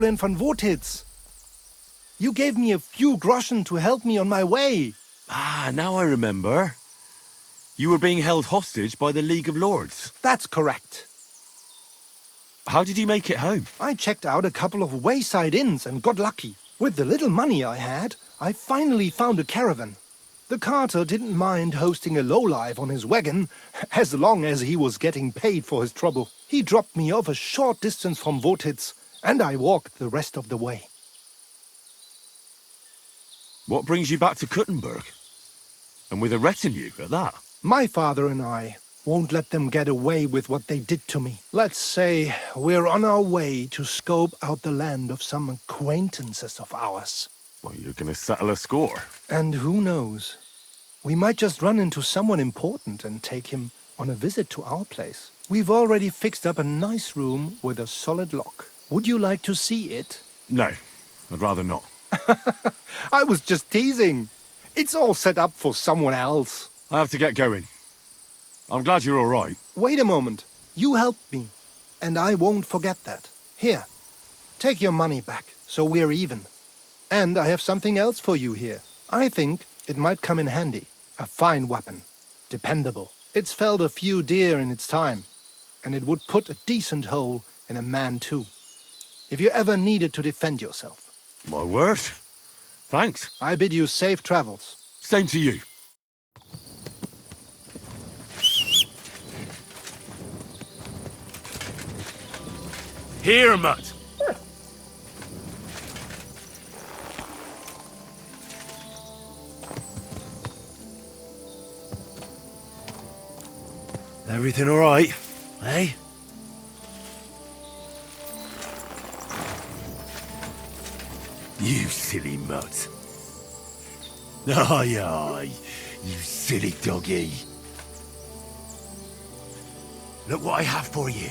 von Wotitz. You gave me a few groschen to help me on my way. Ah, now I remember. You were being held hostage by the League of Lords. That's correct. How did you make it home? I checked out a couple of wayside inns and got lucky. With the little money I had, I finally found a caravan. The carter didn't mind hosting a lowlife on his wagon, as long as he was getting paid for his trouble. He dropped me off a short distance from Wotitz, and I walked the rest of the way. What brings you back to Kuttenberg? And with a retinue at that? My father and I won't let them get away with what they did to me. Let's say we're on our way to scope out the land of some acquaintances of ours. Well, you're gonna settle a score. And who knows? We might just run into someone important and take him on a visit to our place. We've already fixed up a nice room with a solid lock. Would you like to see it? No, I'd rather not. I was just teasing. It's all set up for someone else. I have to get going. I'm glad you're all right. Wait a moment. You helped me, and I won't forget that. Here, take your money back, so we're even. And I have something else for you here. I think it might come in handy. A fine weapon. Dependable. It's felled a few deer in its time, and it would put a decent hole in a man too. If you ever needed to defend yourself. My word. Thanks. I bid you safe travels. Same to you. Here, Mutt. Everything all right, eh? You silly mutt. Aye, aye, you silly doggy. Look what I have for you.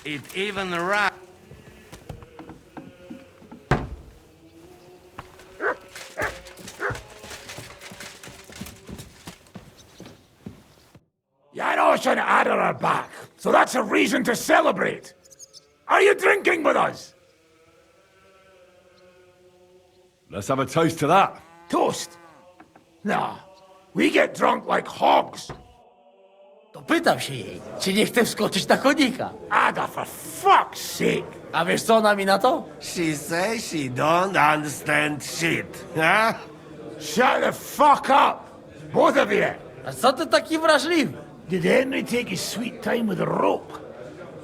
It even right. Janos and Ada are back, so that's a reason to celebrate. Are you drinking with us? Let's have a toast to that. Toast? Nah, we get drunk like hogs. To pytam się jej, czy nie chce wskoczyć na konika. Ada, for fuck's sake! A wiesz co ona mi na to? She says she don't understand shit, huh? Shut the fuck up! Both of you! A co ty taki wrażliwy? Did Henry take his sweet time with a rope?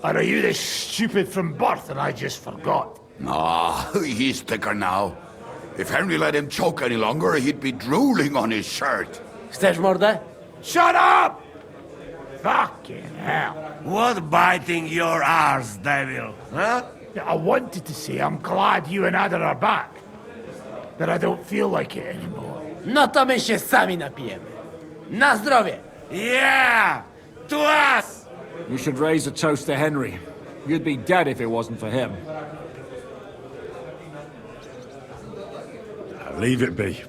Or are you this stupid from birth and I just forgot? Ah, he's thicker now. If Henry let him choke any longer, he'd be drooling on his shirt. Chcesz mordę? Shut up! Fucking hell. What biting your arse, devil, huh? I wanted to say I'm glad you and Ada are back. But I don't feel like it anymore. No to my się sami napijemy. Na zdrowie! Yeah! To us! You should raise a toast to Henry. You'd be dead if it wasn't for him. Leave it be.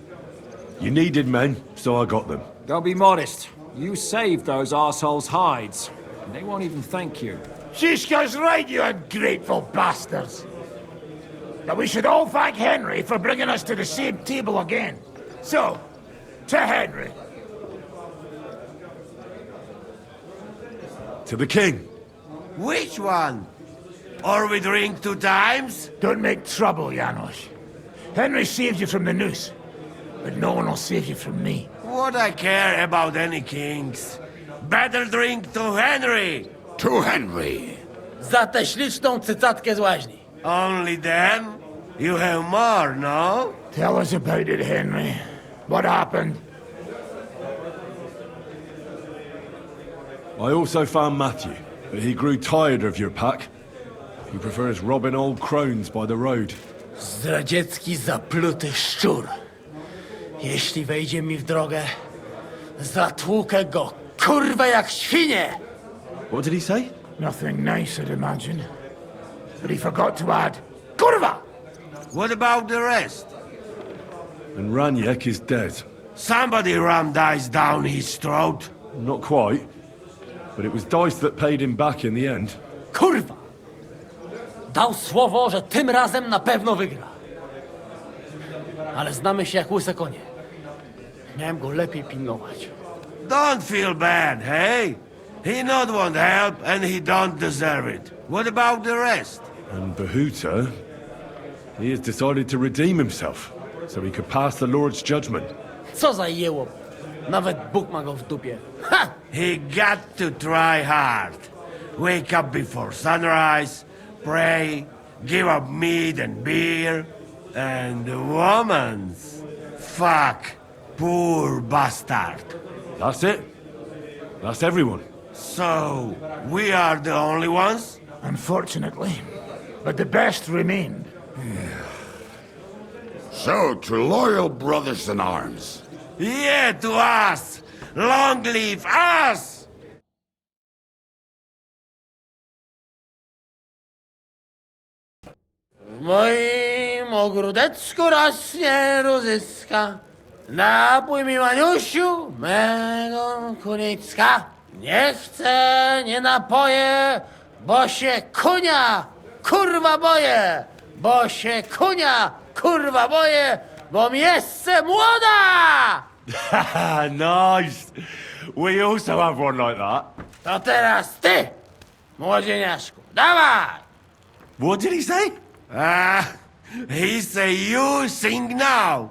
You needed men, so I got them. Don't be modest. You saved those arseholes' hides. And they won't even thank you. Shishka's right, you ungrateful bastards. That we should all thank Henry for bringing us to the same table again. So, to Henry. To the king. Which one? Or we drink 2 times? Don't make trouble, Janos. Henry saved you from the noose, but no one will save you from me. What I care about any kings? Better drink to Henry! To Henry. Za tę śliczną cycatkę z łaźni. Only them? You have more, no? Tell us about it, Henry. What happened? I also found Matthew, but he grew tired of your pack. He prefers robbing old crones by the road. Zdradziecki, zapluty szczur. Jeśli wejdzie mi w drogę, zatłukę go, kurwa, jak świnie! What did he say? Nothing nice, I'd imagine. But he forgot to add, Kurva! What about the rest? And Raniek is dead. Somebody rammed dice down his throat. Not quite. But it was Dice that paid him back in the end. Kurwa! Dał słowo, że tym razem na pewno wygra. Ale znamy się jak łyse konie. Miałem go lepiej pilnować. Don't feel bad, hey? He not want help and he don't deserve it. What about the rest? And Bahuta, he has decided to redeem himself, so he could pass the Lord's judgment. Co za jełop. Nawet Bóg ma go w dupie. Ha! He got to try hard. Wake up before sunrise, pray, give up meat and beer, and the womans. Fuck, poor bastard. That's it. That's everyone. So, we are the only ones? Unfortunately. But the best remained. So, to loyal brothers in arms. Yeah, to us! Long live us! W moim ogródeczku rośnie różyska. Napój mi, Maniusiu, mego kunicka. Nie chcę, nie napoję, bo się kunia, kurwa boję. Bo się kunia, kurwa boję, bo miejsce młoda! Nice. We also have one like that. To teraz ty, młodzieniaszku, dawaj! What did he say? He say you sing now.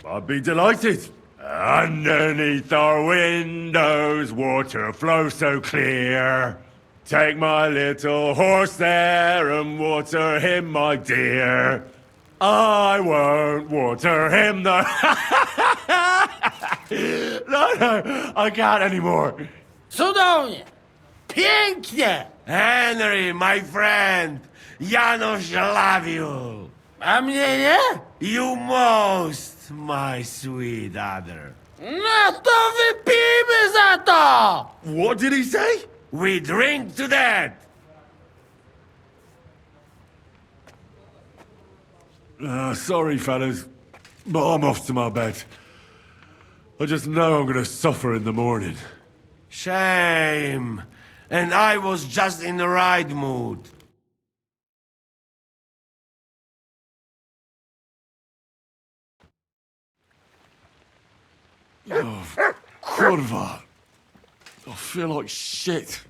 I'd be delighted. Underneath our windows, water flows so clear. Take my little horse there and water him, my dear. I won't water him, though. No, I can't anymore. Cudownie! Pięknie! Henry, my friend, Janusz love you. A mnie nie? You most, my sweet other. No to wypijmy za to! What did he say? We drink to that. Sorry, fellas, but I'm off to my bed. I just know I'm gonna suffer in the morning. Shame. And I was just in the right mood. Kurva. I feel like shit.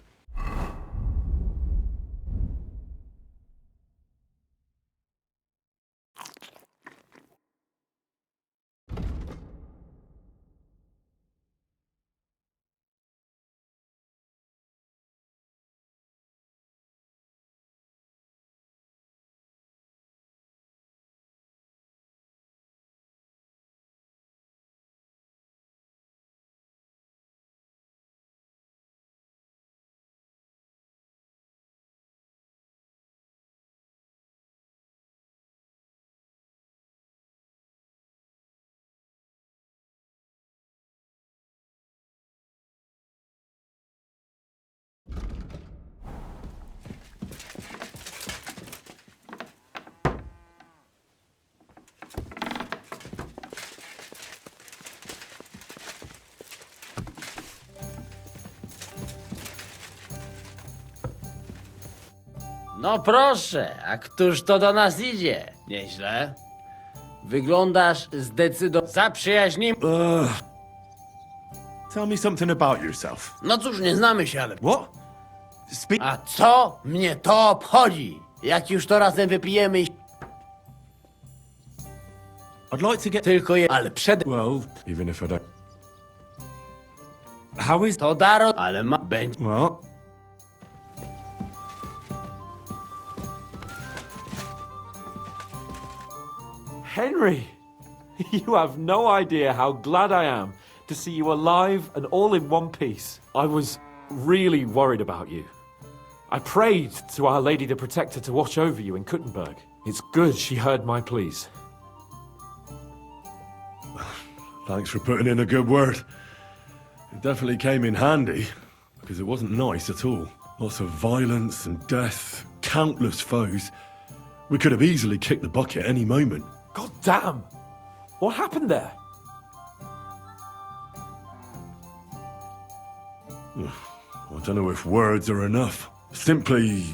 No proszę, a któż to do nas idzie? Nieźle. Wyglądasz zdecydowanie zaprzyjaźnimy. Tell me something about yourself. No cóż, nie znamy się, ale... What? speak. A co mnie to obchodzi? Jak już to razem wypijemy i... I'd like to get. Tylko je... Ale przed... Well, even if I don't. How is? To daro... Ale ma... Będzie... Well, Henry! You have no idea how glad I am to see you alive and all in one piece. I was really worried about you. I prayed to Our Lady the Protector to watch over you in Kuttenberg. It's good she heard my pleas. thanks for putting in a good word. It definitely came in handy, because it wasn't nice at all. Lots of violence and death, countless foes. We could have easily kicked the bucket any moment. God damn! What happened there? I don't know if words are enough. Simply,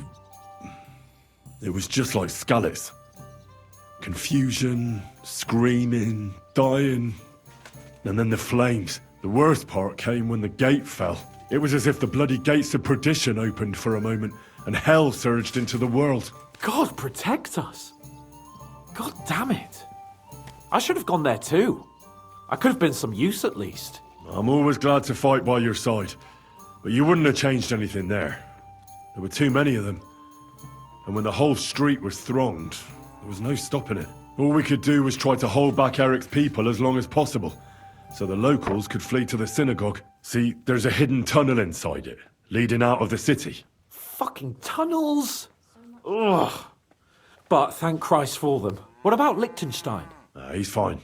it was just like Skalitz. Confusion, screaming, dying, and then the flames. The worst part came when the gate fell. It was as if the bloody gates of perdition opened for a moment, and hell surged into the world. God protect us! God damn it! I should have gone there too. I could have been some use at least. I'm always glad to fight by your side, but you wouldn't have changed anything there. There were too many of them. And when the whole street was thronged, there was no stopping it. All we could do was try to hold back Eric's people as long as possible, so the locals could flee to the synagogue. See, there's a hidden tunnel inside it, leading out of the city. Fucking tunnels! Ugh. But thank Christ for them. What about Liechtenstein? He's fine.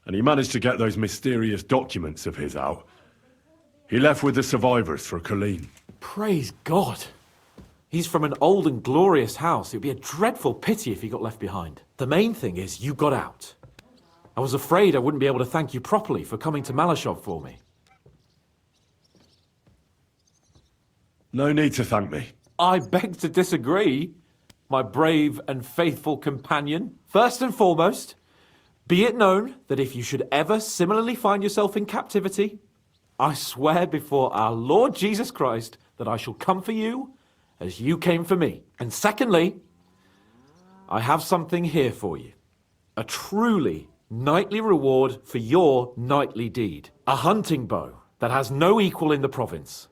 And he managed to get those mysterious documents of his out. He left with the survivors for Colleen. Praise God. He's from an old and glorious house. It'd be a dreadful pity if he got left behind. The main thing is you got out. I was afraid I wouldn't be able to thank you properly for coming to Malashov for me. No need to thank me. I beg to disagree, my brave and faithful companion. First and foremost, be it known that if you should ever similarly find yourself in captivity, I swear before our Lord Jesus Christ that I shall come for you as you came for me. And secondly, I have something here for you. A truly knightly reward for your knightly deed. A hunting bow that has no equal in the province.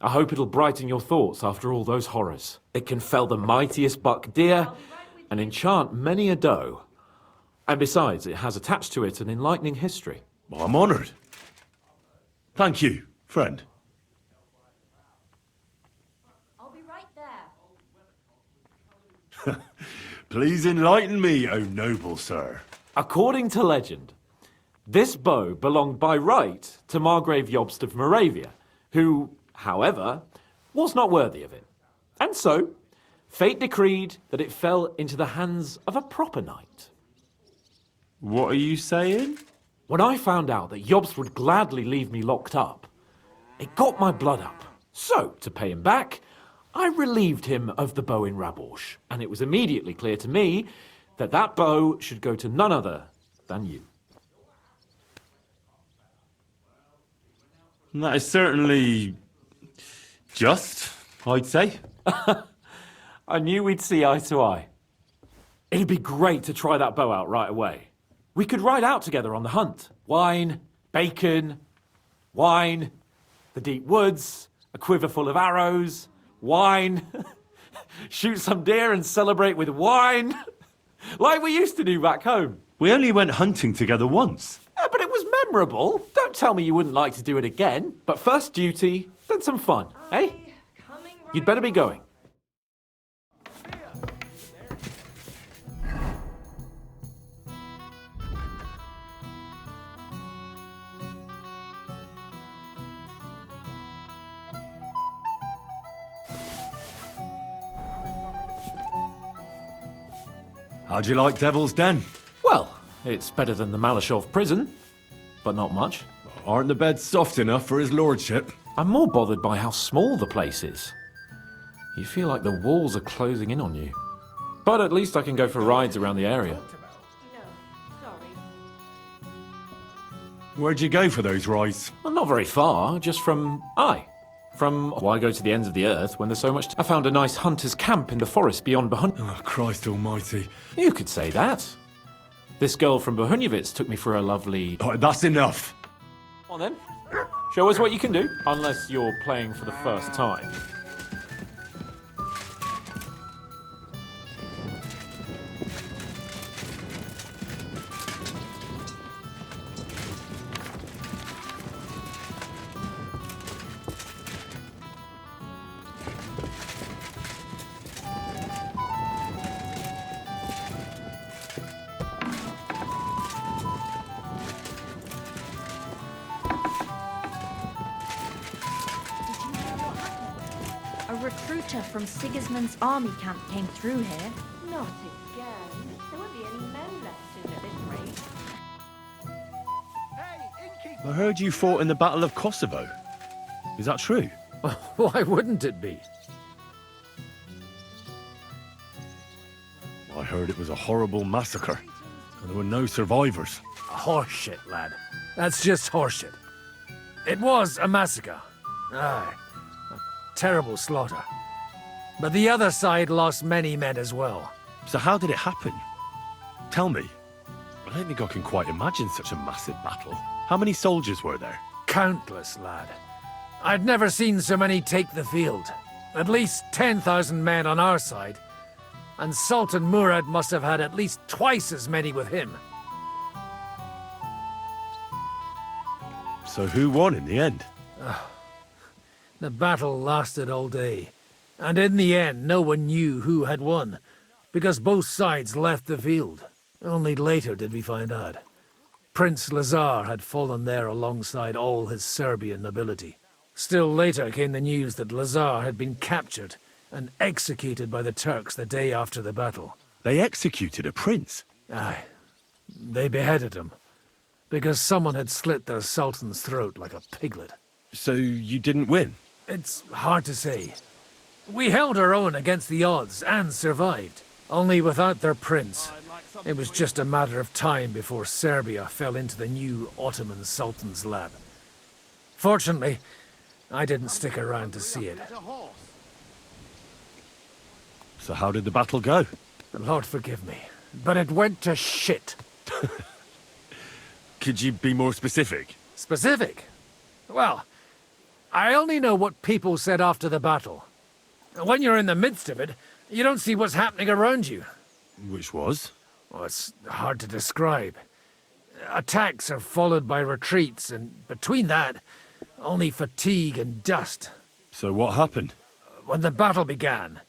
I hope it'll brighten your thoughts after all those horrors. It can fell the mightiest buck deer and enchant many a doe. And besides, it has attached to it an enlightening history. I'm honoured. Thank you, friend. I'll be right there. Please enlighten me, O noble sir. According to legend, this bow belonged by right to Margrave Jobst of Moravia, who, however, was not worthy of it. And so, fate decreed that it fell into the hands of a proper knight. What are you saying? When I found out that Jobst would gladly leave me locked up, it got my blood up. So, to pay him back, I relieved him of the bow in Raborsch, and it was immediately clear to me that that bow should go to none other than you. That is certainly just, I'd say. I knew we'd see eye to eye. It'd be great to try that bow out right away. We could ride out together on the hunt. Wine, bacon, wine, the deep woods, a quiver full of arrows, wine, shoot some deer and celebrate with wine, like we used to do back home. We only went hunting together once. Yeah, but it was memorable. Don't tell me you wouldn't like to do it again. But first duty, then some fun, eh? You'd better be going. How'd you like Devil's Den? Well, it's better than the Malashov prison, but not much. Aren't the beds soft enough for his lordship? I'm more bothered by how small the place is. You feel like the walls are closing in on you. But at least I can go for rides around the area. No, sorry. Where'd you go for those rides? Well, not very far, just from From why go to the ends of the earth when there's so much? I found a nice hunter's camp in the forest beyond Behun. Oh, Christ almighty. You could say that. This girl from Behunyevitz took me for a lovely... Oh, that's enough. Come on then. Show us what you can do. Unless you're playing for the first time. A recruiter from Sigismund's army camp came through here. Not again. There won't be any men left soon at this rate. I heard you fought in the Battle of Kosovo. Is that true? Why wouldn't it be? I heard it was a horrible massacre, and there were no survivors. Horseshit, lad. That's just horseshit. It was a massacre. Aye. A terrible slaughter. But the other side lost many men as well. So how did it happen? Tell me. I don't think I can quite imagine such a massive battle. How many soldiers were there? Countless, lad. I'd never seen so many take the field. At least 10,000 men on our side. And Sultan Murad must have had at least twice as many with him. So who won in the end? The battle lasted all day. And in the end, no one knew who had won, because both sides left the field. Only later did we find out. Prince Lazar had fallen there alongside all his Serbian nobility. Still later came the news that Lazar had been captured and executed by the Turks the day after the battle. They executed a prince? Aye. They beheaded him, because someone had slit their sultan's throat like a piglet. So you didn't win? It's hard to say. We held our own against the odds and survived. Only without their prince, it was just a matter of time before Serbia fell into the new Ottoman Sultan's lap. Fortunately, I didn't stick around to see it. So how did the battle go? Lord forgive me, but it went to shit. Could you be more specific? Specific? Well, I only know what people said after the battle. When you're in the midst of it, you don't see what's happening around you. Which was? Well, it's hard to describe. Attacks are followed by retreats, and between that, only fatigue and dust. So what happened? When the battle began,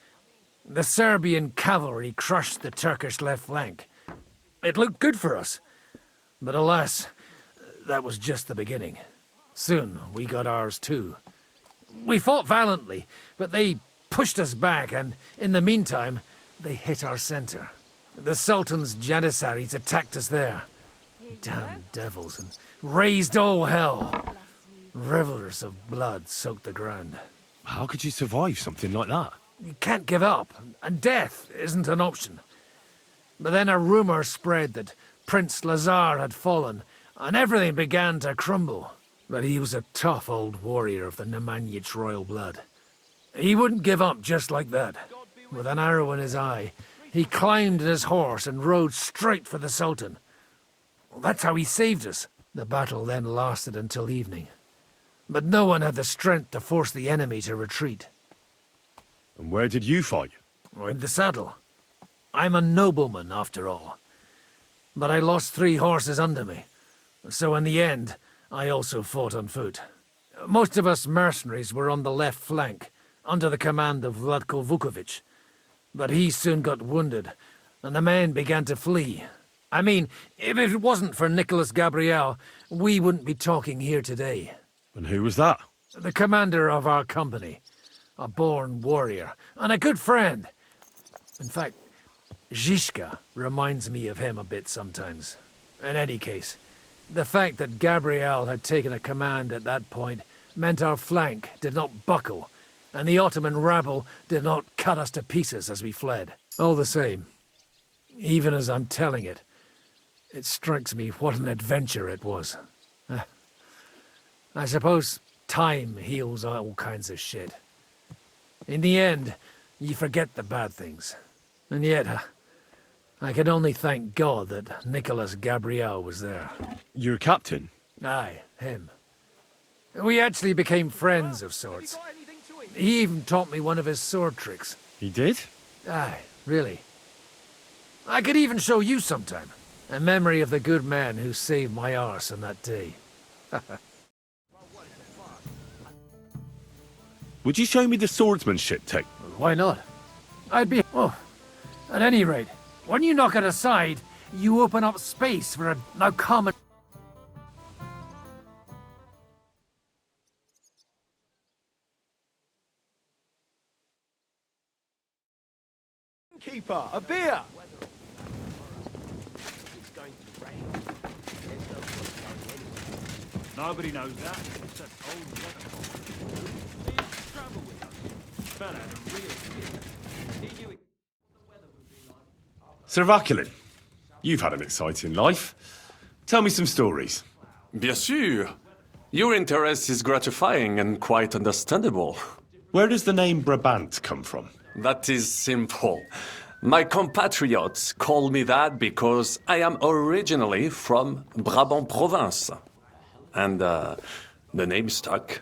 the Serbian cavalry crushed the Turkish left flank. It looked good for us, but alas, that was just the beginning. Soon, we got ours too. We fought valiantly, but they pushed us back, and in the meantime, they hit our center. The Sultan's Janissaries attacked us there. Damn devils, and raised all hell. Rivers of blood soaked the ground. How could you survive something like that? You can't give up, and death isn't an option. But then a rumor spread that Prince Lazar had fallen, and everything began to crumble. But he was a tough old warrior of the Nemanjic royal blood. He wouldn't give up just like that. With an arrow in his eye, he climbed his horse and rode straight for the Sultan. Well, that's how he saved us. The battle then lasted until evening. But no one had the strength to force the enemy to retreat. And where did you fight? In the saddle. I'm a nobleman, after all. But I lost 3 horses under me. So in the end, I also fought on foot. Most of us mercenaries were on the left flank, under the command of Vlatko Vukovic. But he soon got wounded, and the men began to flee. I mean, if it wasn't for Nicholas Gabriel, we wouldn't be talking here today. And who was that? The commander of our company. A born warrior, and a good friend. In fact, Zizka reminds me of him a bit sometimes. In any case, the fact that Gabriel had taken a command at that point meant our flank did not buckle, and the Ottoman rabble did not cut us to pieces as we fled. All the same, even as I'm telling it, it strikes me what an adventure it was. I suppose time heals all kinds of shit. In the end, you forget the bad things. And yet, I can only thank God that Nicholas Gabriel was there. Your captain? Aye, him. We actually became friends of sorts. He even taught me one of his sword tricks. He did? Aye, really. I could even show you sometime. A memory of the good man who saved my arse on that day. Would you show me the swordsmanship tech? Why not? I'd be... Oh, at any rate, when you knock it aside, you open up space for a now common... Keeper, a beer! Nobody knows that. It's an old weather. Trouble with us. Fella had a real skill. He knew it. Sir Vaculin, you've had an exciting life. Tell me some stories. Bien sûr. Your interest is gratifying and quite understandable. Where does the name Brabant come from? That is simple. My compatriots call me that because I am originally from Brabant province. And the name stuck.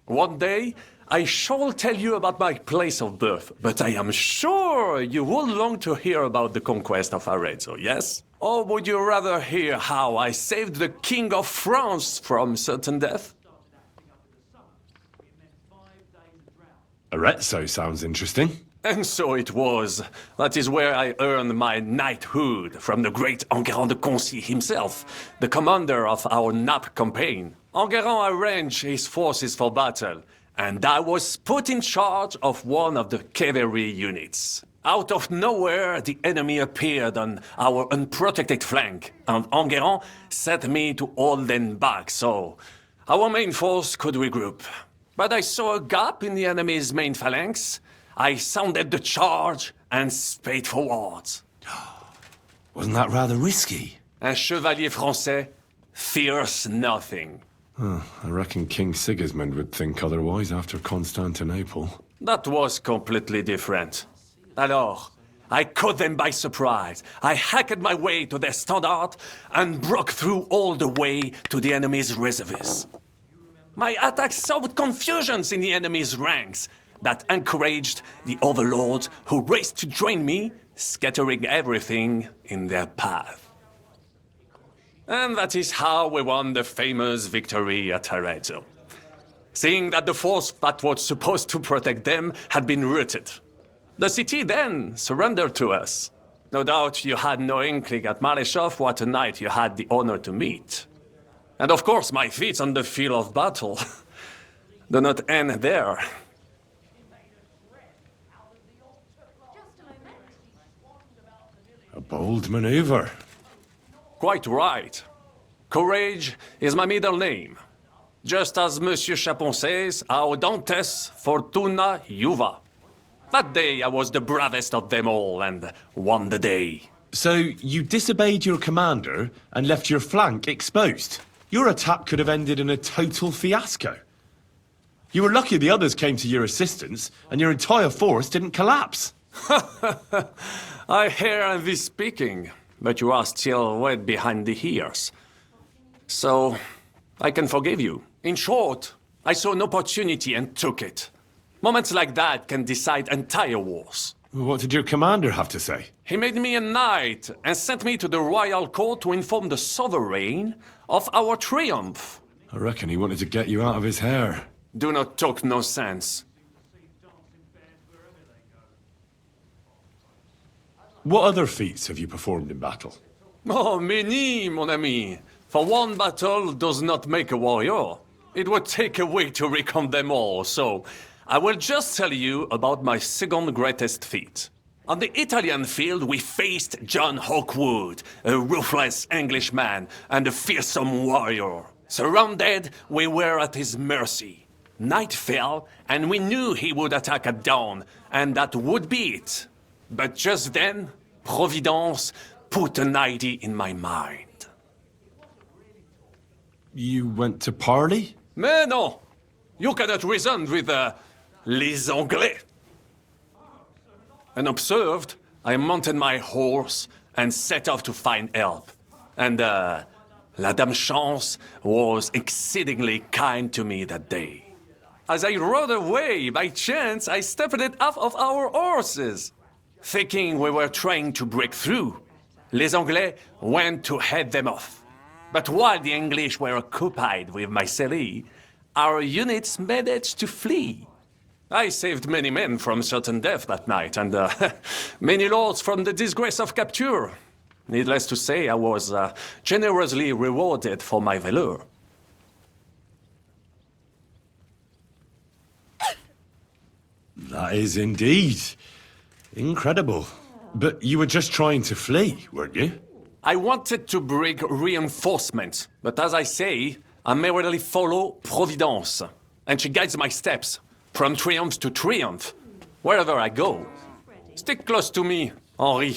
One day, I shall tell you about my place of birth, but I am sure you will long to hear about the conquest of Arezzo, yes? Or would you rather hear how I saved the King of France from certain death? Arezzo sounds interesting. And so it was. That is where I earned my knighthood from the great Enguerrand de Concy himself, the commander of our Naples campaign. Enguerrand arranged his forces for battle, and I was put in charge of one of the cavalry units. Out of nowhere, the enemy appeared on our unprotected flank, and Enguerrand set me to hold them back so our main force could regroup. But I saw a gap in the enemy's main phalanx. I sounded the charge and sped forwards. Wasn't that rather risky? Un chevalier français fears nothing. I reckon King Sigismund would think otherwise after Constantinople. That was completely different. Alors, I caught them by surprise. I hacked my way to their standard and broke through all the way to the enemy's reserves. My attack sowed confusions in the enemy's ranks that encouraged the overlords who raced to join me, scattering everything in their path. And that is how we won the famous victory at Arezzo. Seeing that the force that was supposed to protect them had been routed. The city then surrendered to us. No doubt you had no inkling at Maleshov what a knight you had the honor to meet. And of course my feats on the field of battle do not end there. A bold maneuver. Quite right. Courage is my middle name. Just as Monsieur Chapon says, Audantes Fortuna Juva. That day I was the bravest of them all and won the day. So you disobeyed your commander and left your flank exposed. Your attack could have ended in a total fiasco. You were lucky the others came to your assistance and your entire force didn't collapse. I hear thee speaking, but you are still wet behind the ears. So, I can forgive you. In short, I saw an opportunity and took it. Moments like that can decide entire wars. What did your commander have to say? He made me a knight and sent me to the royal court to inform the sovereign of our triumph. I reckon he wanted to get you out of his hair. Do not talk no sense. What other feats have you performed in battle? Oh, many, mon ami. For one battle does not make a warrior. It would take a week to recount them all, so I will just tell you about my second greatest feat. On the Italian field, we faced John Hawkwood, a ruthless Englishman and a fearsome warrior. Surrounded, we were at his mercy. Night fell, and we knew he would attack at dawn, and that would be it. But just then, Providence put an idea in my mind. You went to parley? Mais non! You cannot reason with les Anglais. Unobserved, I mounted my horse and set off to find help. And La Dame Chance was exceedingly kind to me that day. As I rode away, by chance, I stepped it off of our horses. Thinking we were trying to break through, les Anglais went to head them off. But while the English were occupied with Myceli, our units managed to flee. I saved many men from certain death that night, and many lords from the disgrace of capture. Needless to say, I was generously rewarded for my valor. That is indeed incredible. But you were just trying to flee, weren't you? I wanted to bring reinforcements, but as I say, I merely follow Providence, and she guides my steps, from triumph to triumph, wherever I go. Stick close to me, Henri,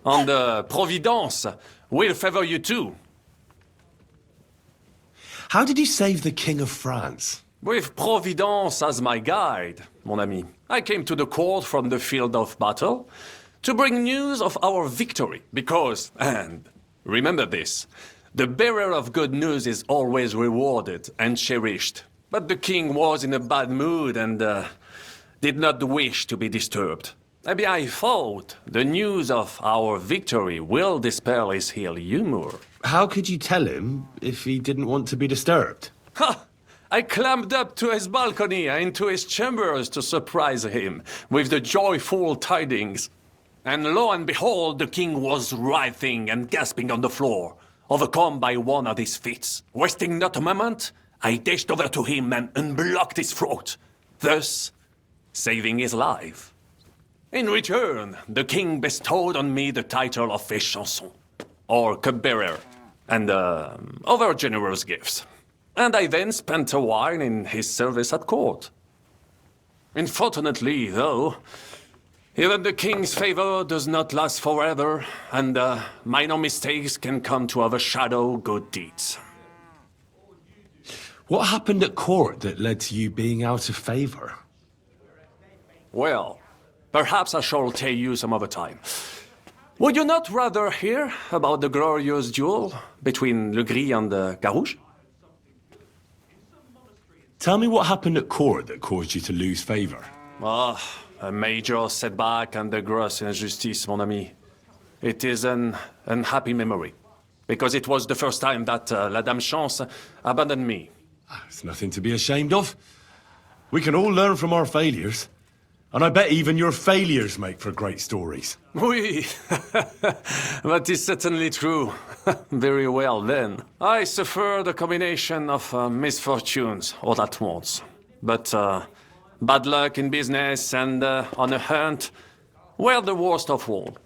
and Providence will favor you too. How did you save the King of France? With Providence as my guide, mon ami, I came to the court from the field of battle to bring news of our victory, because, and remember this, the bearer of good news is always rewarded and cherished. But the king was in a bad mood and did not wish to be disturbed. Maybe I thought the news of our victory will dispel his ill humor. How could you tell him if he didn't want to be disturbed? Ha! I climbed up to his balcony and into his chambers to surprise him with the joyful tidings. And lo and behold, the king was writhing and gasping on the floor, overcome by one of his fits. Wasting not a moment, I dashed over to him and unblocked his throat, thus saving his life. In return, the king bestowed on me the title of Échanson, or cupbearer, and other generous gifts. And I then spent a while in his service at court. Unfortunately, though, even the king's favor does not last forever, and minor mistakes can come to overshadow good deeds. What happened at court that led to you being out of favor? Well, perhaps I shall tell you some other time. Would you not rather hear about the glorious duel between Le Gris and Carouge? Tell me what happened at court that caused you to lose favor. A major setback and a gross injustice, mon ami. It is an unhappy memory, because it was the first time that La Dame Chance abandoned me. It's nothing to be ashamed of. We can all learn from our failures. And I bet even your failures make for great stories. Oui, that is certainly true. Very well, then. I suffered a combination of misfortunes all at once. But bad luck in business and on a hunt were the worst of all.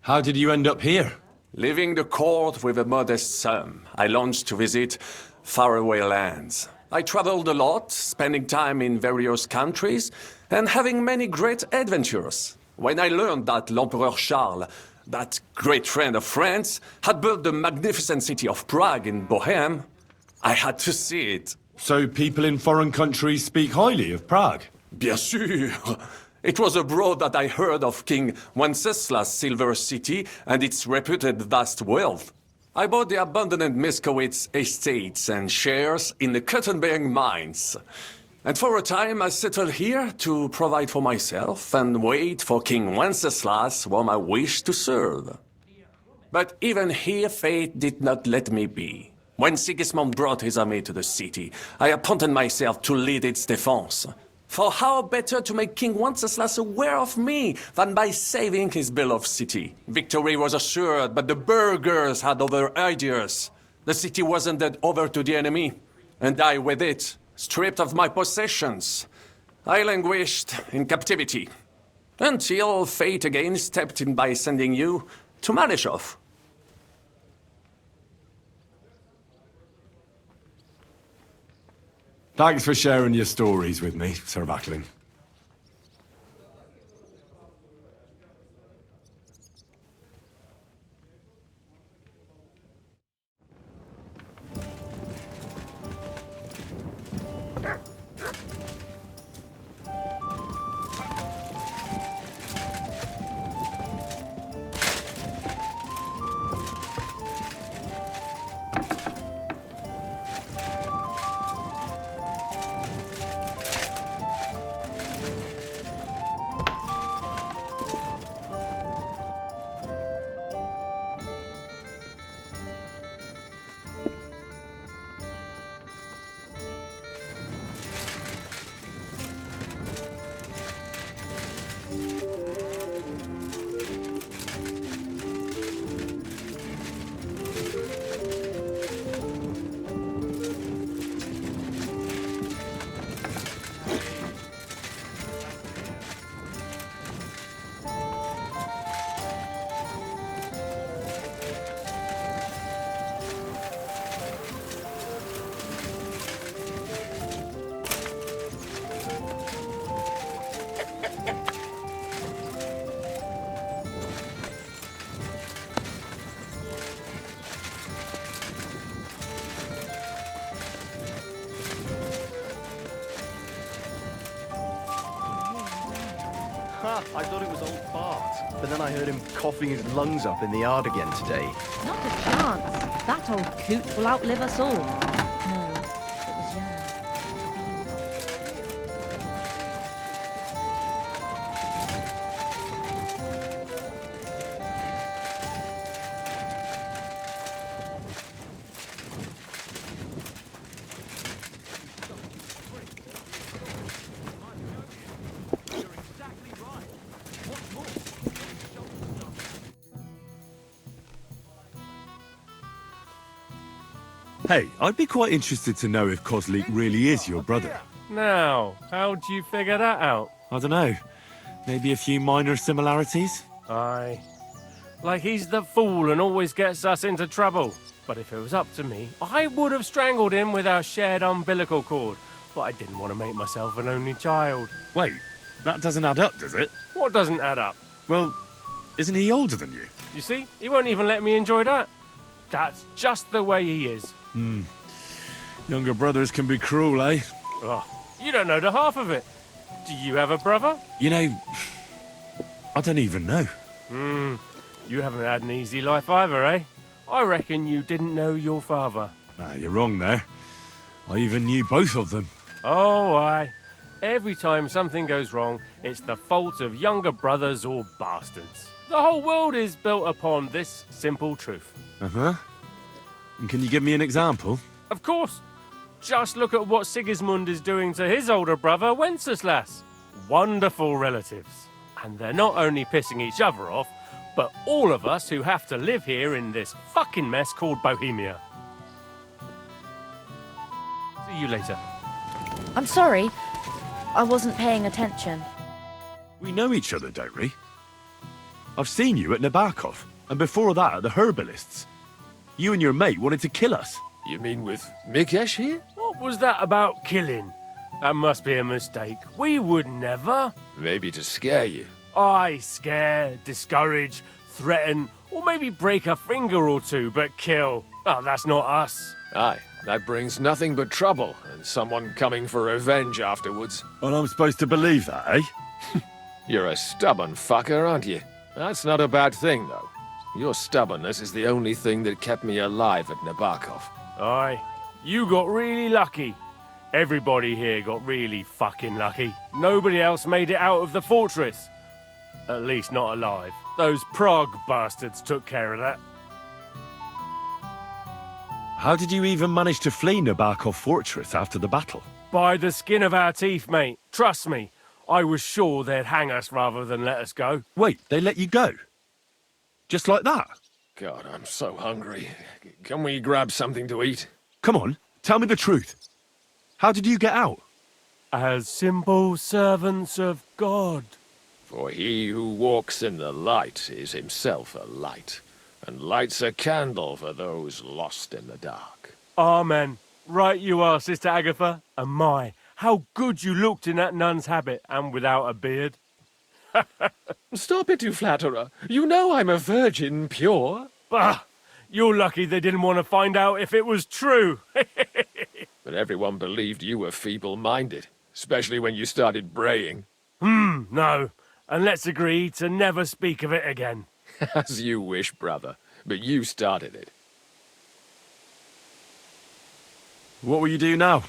How did you end up here? Leaving the court with a modest sum, I launched to visit faraway lands. I traveled a lot, spending time in various countries, and having many great adventures. When I learned that l'Empereur Charles, that great friend of France, had built the magnificent city of Prague in Bohème, I had to see it. So people in foreign countries speak highly of Prague? Bien sûr! It was abroad that I heard of King Wenceslas' Silver City and its reputed vast wealth. I bought the abandoned Miskowitz estates and shares in the cotton-bearing mines. And for a time I settled here to provide for myself and wait for King Wenceslas, whom I wished to serve. But even here fate did not let me be. When Sigismund brought his army to the city, I appointed myself to lead its defense. For how better to make King Wenceslas aware of me than by saving his beloved city? Victory was assured, but the burghers had other ideas. The city was handed over to the enemy, and I with it, stripped of my possessions. I languished in captivity, until fate again stepped in by sending you to Maleshov. Thanks for sharing your stories with me, Sir Vacklin. I thought it was old Bart, but then I heard him coughing his lungs up in the yard again today. Not a chance. That old coot will outlive us all. No, it was Jan. Hey, I'd be quite interested to know if Kozlik really is your brother. Now, how'd you figure that out? I don't know. Maybe a few minor similarities? Aye. Like he's the fool and always gets us into trouble. But if it was up to me, I would have strangled him with our shared umbilical cord. But I didn't want to make myself an only child. Wait, that doesn't add up, does it? What doesn't add up? Well, isn't he older than you? You see, he won't even let me enjoy that. That's just the way he is. Younger brothers can be cruel, eh? Oh, you don't know the half of it. Do you have a brother? You know, I don't even know. You haven't had an easy life either, eh? I reckon you didn't know your father. Nah, you're wrong there. I even knew both of them. Oh, aye. Every time something goes wrong, it's the fault of younger brothers or bastards. The whole world is built upon this simple truth. Uh-huh. And can you give me an example? Of course. Just look at what Sigismund is doing to his older brother, Wenceslas. Wonderful relatives. And they're not only pissing each other off, but all of us who have to live here in this fucking mess called Bohemia. See you later. I'm sorry. I wasn't paying attention. We know each other, don't we? I've seen you at Nabokov, and before that at the Herbalists. You and your mate wanted to kill us. You mean with Mikesh here? What was that about killing? That must be a mistake. We would never. Maybe to scare you. I scare, discourage, threaten, or maybe break a finger or two, but kill. Oh, that's not us. Aye, that brings nothing but trouble, and someone coming for revenge afterwards. And I'm supposed to believe that, eh? You're a stubborn fucker, aren't you? That's not a bad thing, though. Your stubbornness is the only thing that kept me alive at Nabokov. Aye, you got really lucky. Everybody here got really fucking lucky. Nobody else made it out of the fortress. At least not alive. Those Prague bastards took care of that. How did you even manage to flee Nabokov Fortress after the battle? By the skin of our teeth, mate. Trust me. I was sure they'd hang us rather than let us go. Wait, they let you go? Just like that? God, I'm so hungry. Can we grab something to eat? Come on, tell me the truth. How did you get out? As simple servants of God. For he who walks in the light is himself a light, and lights a candle for those lost in the dark. Amen. Right you are, Sister Agatha. And my, how good you looked in that nun's habit, and without a beard. Stop it, you flatterer. You know I'm a virgin pure. Bah! You're lucky they didn't want to find out if it was true. but everyone believed you were feeble-minded, especially when you started braying. No. And let's agree to never speak of it again. As you wish, brother, but you started it. What will you do now?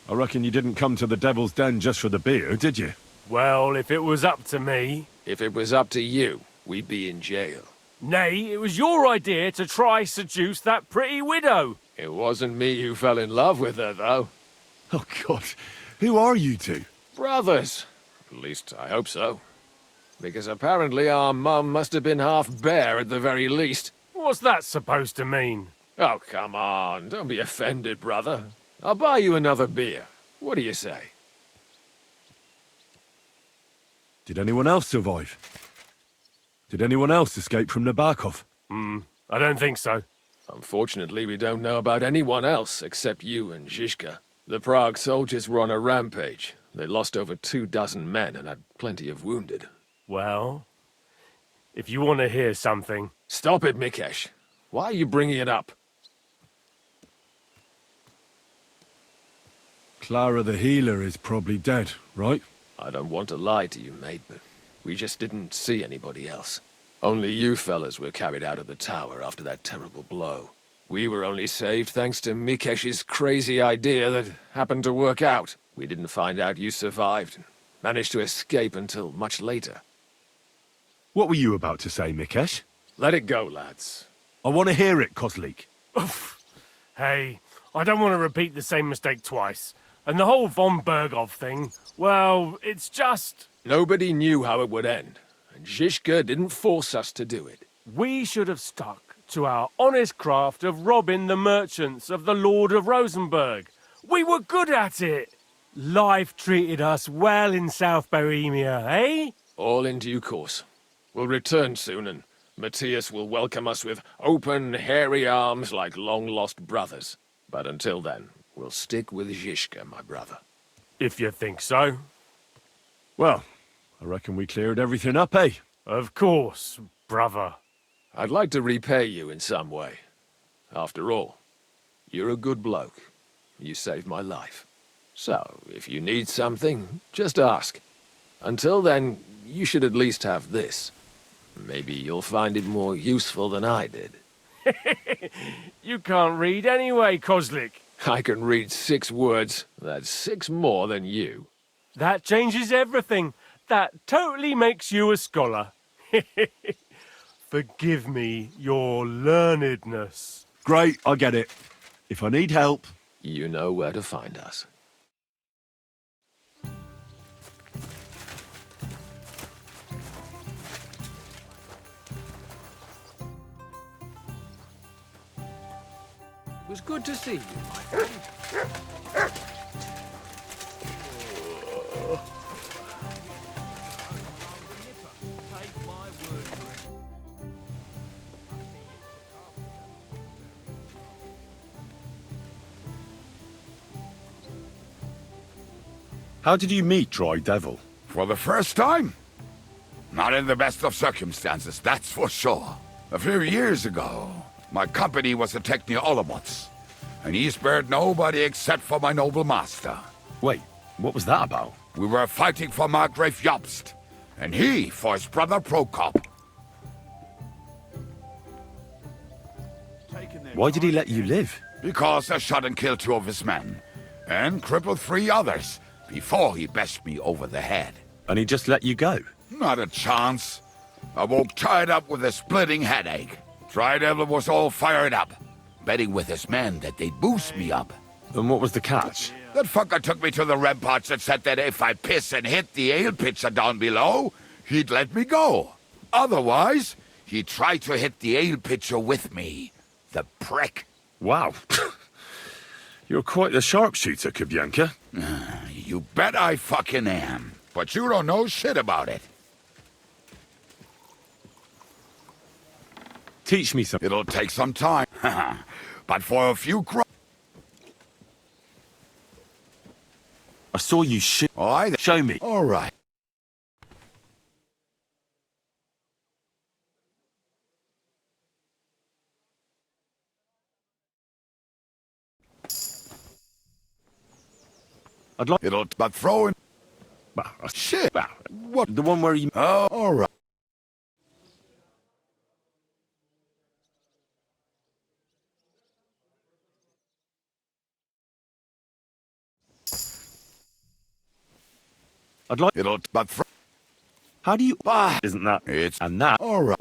I reckon you didn't come to the Devil's Den just for the beer, did you? Well, if it was up to me... If it was up to you, we'd be in jail. Nay, it was your idea to try seduce that pretty widow. It wasn't me who fell in love with her, though. Oh, God. Who are you two? Brothers. At least, I hope so. Because apparently our mum must have been half bare at the very least. What's that supposed to mean? Oh, come on. Don't be offended, brother. I'll buy you another beer. What do you say? Did anyone else survive? Did anyone else escape from Nabokov? I don't think so. Unfortunately, we don't know about anyone else except you and Zhishka. The Prague soldiers were on a rampage. They lost over 24 men and had plenty of wounded. Well, if you want to hear something... Stop it, Mikesh. Why are you bringing it up? Clara the healer is probably dead, right? I don't want to lie to you, mate, but we just didn't see anybody else. Only you fellas were carried out of the tower after that terrible blow. We were only saved thanks to Mikesh's crazy idea that happened to work out. We didn't find out you survived and managed to escape until much later. What were you about to say, Mikesh? Let it go, lads. I want to hear it, Kozlik. Hey, I don't want to repeat the same mistake twice. And the whole von Bergov thing, well, it's just... Nobody knew how it would end, and Zhishka didn't force us to do it. We should have stuck to our honest craft of robbing the merchants of the Lord of Rosenberg. We were good at it. Life treated us well in South Bohemia, eh? All in due course. We'll return soon, and Matthias will welcome us with open, hairy arms like long-lost brothers. But until then, we'll stick with Zhishka, my brother. If you think so. Well, I reckon we cleared everything up, eh? Of course, brother. I'd like to repay you in some way. After all, you're a good bloke. You saved my life. So, if you need something, just ask. Until then, you should at least have this. Maybe you'll find it more useful than I did. You can't read anyway, Kozlik. I can read 6 words. That's 6 more than you. That changes everything. That totally makes you a scholar. Forgive me your learnedness. Great, I get it. If I need help... You know where to find us. It was good to see you, my friend. How did you meet Dry Devil? For the first time? Not in the best of circumstances, that's for sure. A few years ago, my company was attacked near Olomouc, and he spared nobody except for my noble master. Wait, what was that about? We were fighting for Margrave Jobst, and he for his brother Prokop. Why did he let you live? Because I shot and killed 2 of his men, and crippled 3 others, before he bashed me over the head. And he just let you go? Not a chance. I woke tied up with a splitting headache. Tri-Devil was all fired up, betting with his men that they'd boost me up. And what was the catch? That fucker took me to the ramparts and said that if I piss and hit the ale pitcher down below, he'd let me go. Otherwise, he'd try to hit the ale pitcher with me. The prick. Wow. You're quite the sharpshooter, Kubyanka. You bet I fucking am. But you don't know shit about it. Teach me something. It'll take some time. But for a few I saw you shoot. Show me. All right. I'd like... It'll... But throwing... Shit! What? The one where you... Oh, all right. I'd like... It'll... But... How do you... Isn't that... It's... And that... All right.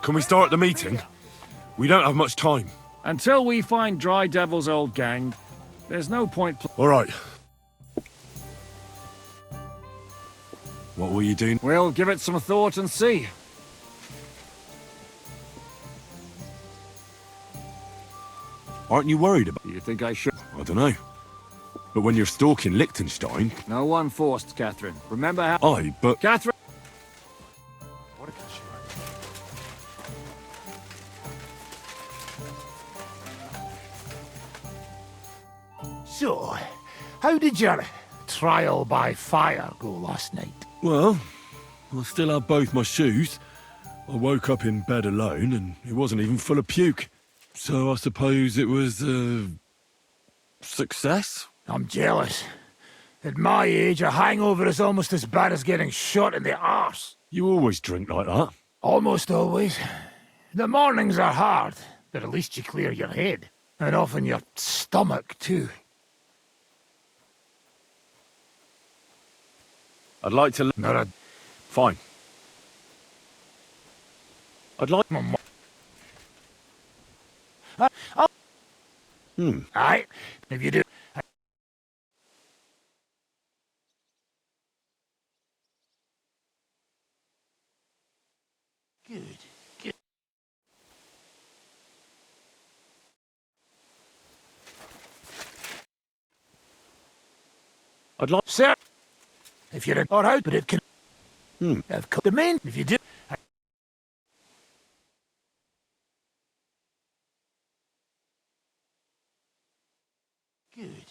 Can we start the meeting? We don't have much time. Until we find Dry Devil's old gang, there's no point... All right. What were you doing? We'll give it some thought and see. Aren't you worried about... You think I should? I don't know. But when you're stalking Liechtenstein... No one forced, Catherine. Remember how... Aye, but... Catherine! So, how did your trial by fire go last night? Well, I still have both my shoes. I woke up in bed alone, and it wasn't even full of puke. So I suppose it was a... success? I'm jealous. At my age, a hangover is almost as bad as getting shot in the arse. You always drink like that? Almost always. The mornings are hard, but at least you clear your head. And often your stomach, too. I'd like to... Not a... Fine. I'd like... Aye, if you do... Good, good. I'd like... Sir! If you're or out, but it can... Have cut the main, if you do... Good.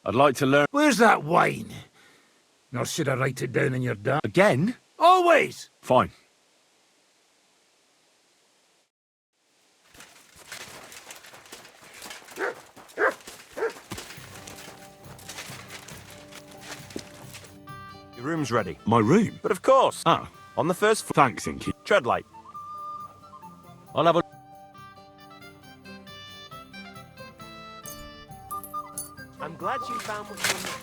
I'd like to learn... Where's that wine? Nor should I write it down in your diary? Again? Always! Fine. Your room's ready. My room? But of course. Ah. On the first floor. Thanks, Inky. Tread light. I'll have a... I'm glad you found what you wanted.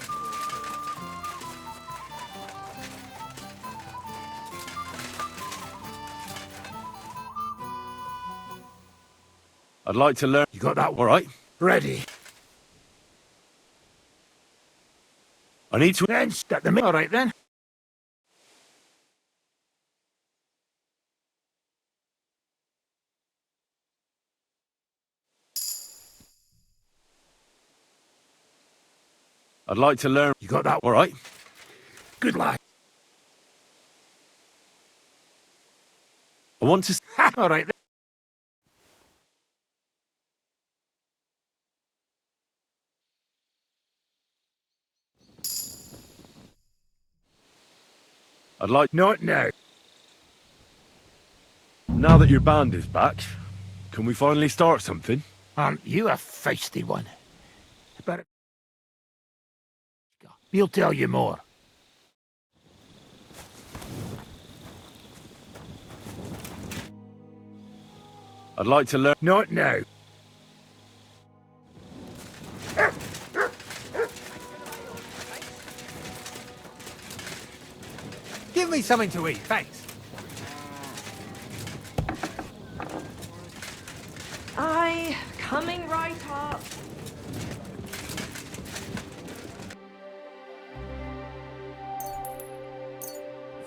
I'd like to learn... You got that one? All right. Ready. I need to... Then start the middle. All right, then. I'd like to learn... You got that? All right. Good lad. I want to... All right, then. I'd like... Not now. Now that your band is back, can we finally start something? Aren't you a feisty one? But... He'll tell you more. I'd like to learn... Not now. Give me something to eat, thanks. Aye, coming right up.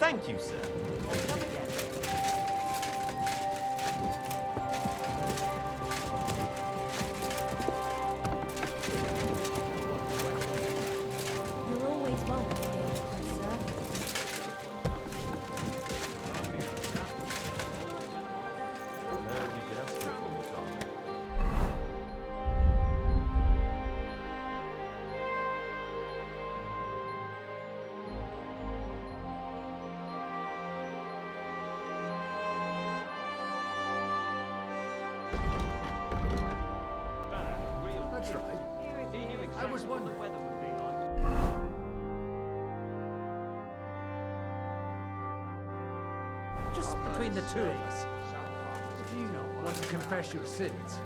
Thank you, sir. Come again. You're always welcome here, sir. That's right. I was wondering. Just between the two of us. If you want to confess your sins,